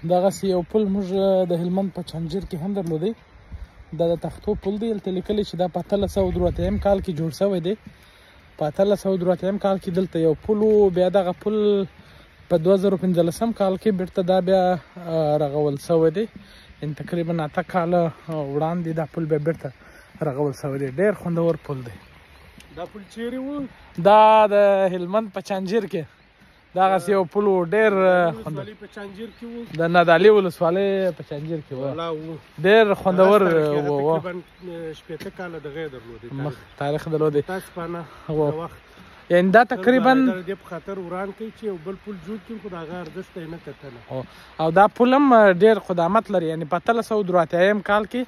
دغسې یو پل موږ د هلمند په چنجیر کې هم درلودی. دا د تختو پل دی. هلته لیکلی چې دا په 1883 کال کې جوړ شوی دی. په 1883 کال کې دلته یو پل و. بیا دغه پل په 2015 کال کې بیرته دا بیا رغول شوی دی. یعنې تقریبا 8 کاله وړاندې دا پل بیا بیرته رغول شوی دی. ډېر خوندور پل دی. دا پل چیرې و؟ دا د هلمند په چنجیر کې دغسې یو پل و. ډېر خوندور په چنجیر کې و؟ د نادعلي ولسوالۍ په چنجیر کې و. ډېر خوندور و. تقریبا 80 کاله دغه یې درلودی تاریخ درلودی. تاسو پانه وخت یعنې دا تقریبا د دې په خاطر وران کوي چې یو بل پل جوړ کړي، خو د هغه ارزښت یې نه کتله. او دا پل هم ډېر قدامت لري. یعنې په 1883 کال کې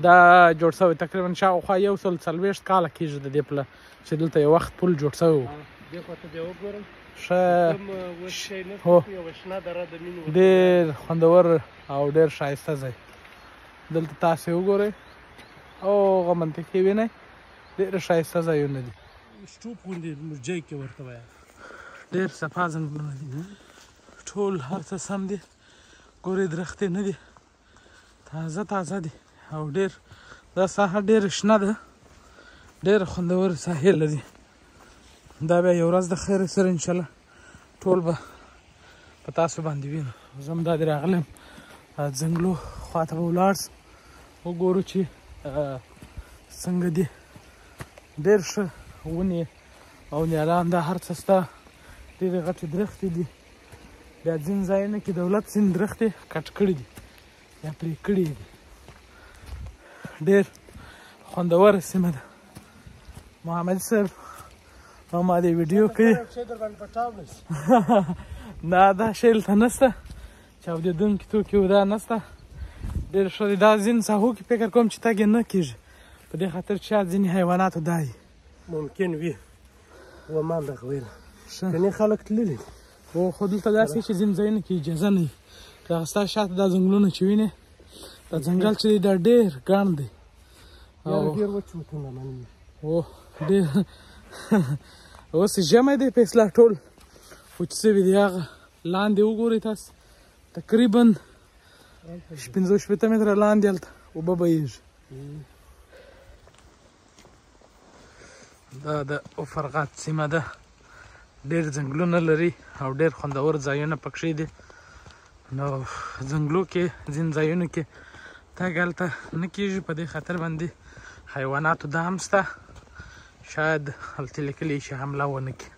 دا جوړ شوی. تقریبا شاوخوا 140 کاله کېږي د دې پله چې دلته یو وخت پل جوړ شوی و. دې خوا ته بیا وګورئ. ډېر خوندور او ډېر ښایسته ځای. دلته تاسې وګورئ او هغه منطقې وینئ. ډېر ښایسته ځایونه دي. شټوپ غوندې مرجۍ کې ورته وایي. ډېر صفا ځنګلونه دي. ټول هر څه سم دي. ګورئ درختې نه دي، تازه تازه دي او ډېر دا ساحه ډېره شنه ده. ډېره خوندوره ساحې لري. دا بیا یو ورځ د خیر سره انشاءالله ټول به په تاسو باندې وینو. زه هم دا دې راغلی یم ځنګلو خواته به ولاړ سم وګورو چې څنګه دي. ډېر ښه ونې او نیالان دا هر څه سته. ډېرې غټې درختې دي. بیا ځینې ځایونه کې دولت ځینې درختې کټ کړي دي یا پرې کړي دي. ډېر خوندوره سیمه ده. محمد صاحب ما دې ویډیو کوي. نه دا شی هلته نشته. چاودېدونکي توکي دا نشته. ډېر ښه دی. دا ځینې ساحو کې فکر کوم چې تګ یې نه کېږي په دې خاطر چې شاید ځینې حیواناتو دا وي. ممکن وي. وما دغه ویله کنې خلک تللي خو دلته داسې چې ځینې ځایونه کې اجازه نه وي. دغه ستا شاته دا ځنګلونه چې وینې دا ځنګل چې دی دا ډېر ګڼ دی. ډېر وچ وطنه مني. ډېر اوس ژمی دی په اصلاح ټول وچ شوي دي. هغه لاندې وګورئ تاسو تقریبا 15 متره لاندې هلته اوبه بهیږي. دا د فرغات سیمه ده. ډېر ځنګلونه لري او ډېر خوندور ځایونه پکښې دي. نو ځنګلو کې ځینې ځایونو کې تګ هلته نه کېږي په دې خاطر باندې حیواناتو دا هم شته. شاید هلته لیکلی شي حمله ونه کړي.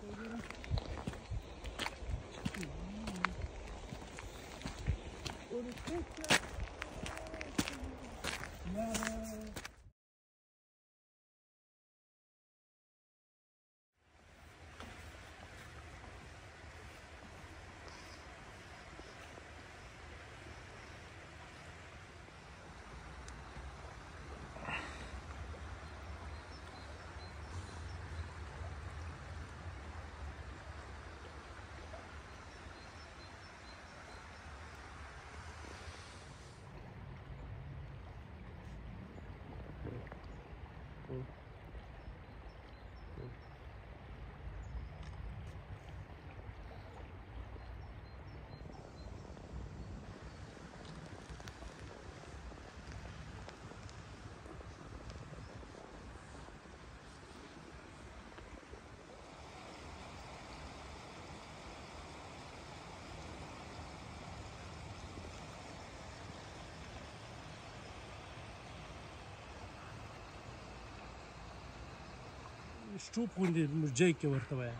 شټوپ غوندې مرجۍ کې ورته وایي.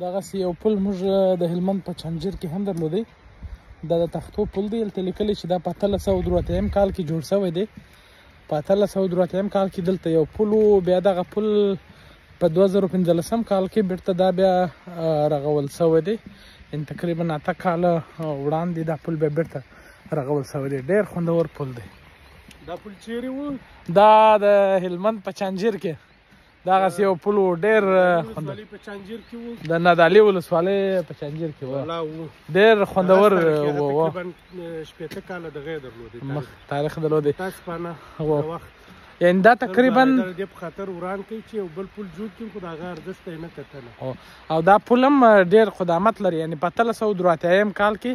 دغسې یو پل موږ د هلمند په چنجیر کې هم درلودی. دا د تختو پل دی. هلته لیکلی چې دا په 1883 کال کې جوړ شوی دی. په 1883 کال کې دلته یو پل و. بیا دغه پل په 2015 کال کې بیرته دا بیا رغول شوی دی. یعنې تقریبا 8 کاله وړاندې دا پل بیا بیرته رغول شوی دی. ډېر خوندور پل دی. دا پل چیرې و؟ دا د هلمند په چنجیر کې دغسې یو پل و ډېر ولسوالي په چانجیر کې وو د نادعلي ولسوالۍ په چنجیر کې و والله وو ډېر خوندور و تقریبا شپېته کاله دغه یې درلودی تاریخ درلودی تاسو پانه و وخت یعنې دا تقریبا د دې په خاطر وران کوي چې یو بل پل جوړ کړي خو د هغه ارزښت یې نه کتله او دا پل هم ډېر قدامت لري یعنې په 1883 کال کې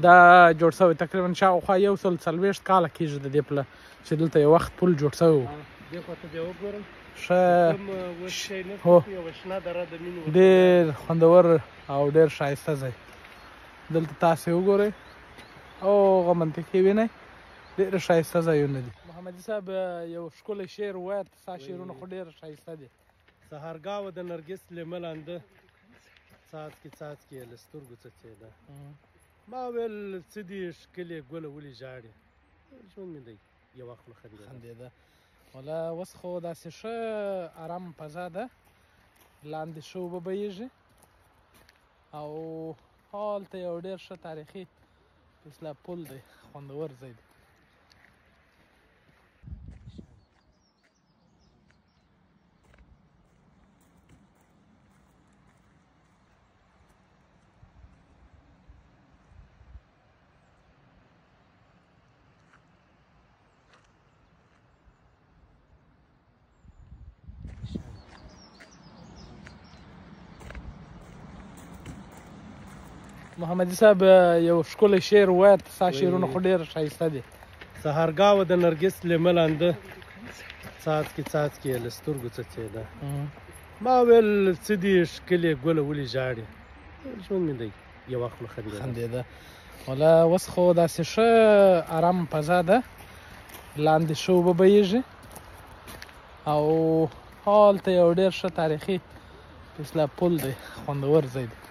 دا جوړ شوی تقریبا شاوخوا 140 کاله کېږي د دې پله چې دلته یو وخت پل جوړ شوی و دې خوا ته بیا وګورم ښه هو ډېر خوندور او ډېر ښایسته ځای دلته تاسې وګورئ او هغه منطقې وینئ ډېر ښایسته ځایونه دي محمدي صاحب یو ښکلی شعر ووایه ستا شعرونه خو ډېر ښایسته دي سهارګاه د نرګس لیمه لانده څاڅکي څاڅکي یې له سترګو څڅېده ما ویل څه دي ښکلې ګله ولې ژاړې ژوند مې دی یوه خوله خندېده والا اوس خو داسې ښه ارام فضا ده لاندې ښه اوبه بهیږي او هلته یو ډېر ښه تاریخي اصلاح پل دی خوندور ځای دی محمدي صاحب یو ښکلی شعر ووایه ستا شعرونه خو ډېر ښایسته دي سهارګاه د نرګس لیمه لانده څاڅکي څاڅکي یې له سترګو څڅېده ما ویل څه دي ښکلې ګله ولې ژاړې ژوند مې دی یوه خوله خندېده والا اوس خو داسې ښه ارام فضا ده لاندې ښه اوبه بهیږي او هلته یو ډېر ښه تاریخي اصلاح پل دی خوندور ځای دی